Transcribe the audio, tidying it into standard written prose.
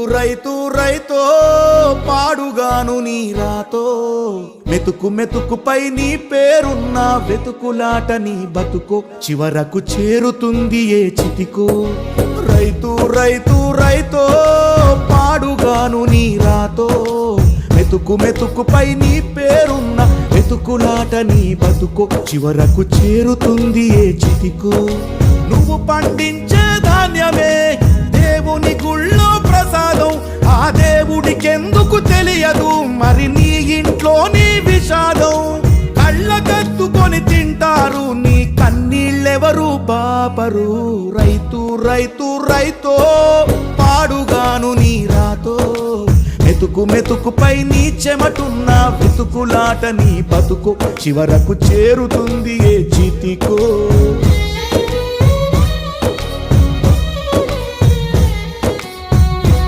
రైతు రైతో పాడుగాను నీ రాతో మెతుకు మెతుకుపై నీ పేరున్న వెతుకులాట నీ బతుకో చివరకు చేరుతుంది ఏ చితికో రైతు రైతు రైతో పాడుగాను నీ రాతో మెతుకు మెతుకుపై నీ పేరున్న వెతుకులాట నీ బతుకో చివరకు చేరుతుంది ఏ చితికో నువ్వు పండించే ధాన్యమే దేవుని గుళ్ళో ప్రసాదం ఆ దేవుడికెందుకు తెలియదు మరి నీ ఇంట్లో నీ విషాదం కళ్ళకత్తుకొని తింటారు నీ కన్నీళ్ళెవరు పాపరు రైతు రైతు రైతో పాడుగాను నీ రాతో మెతుకు మెతుకుపై నీ చెమటున్న వెతుకులాట నీ బతుకు చివరకు చేరుతుంది ఏ చితికో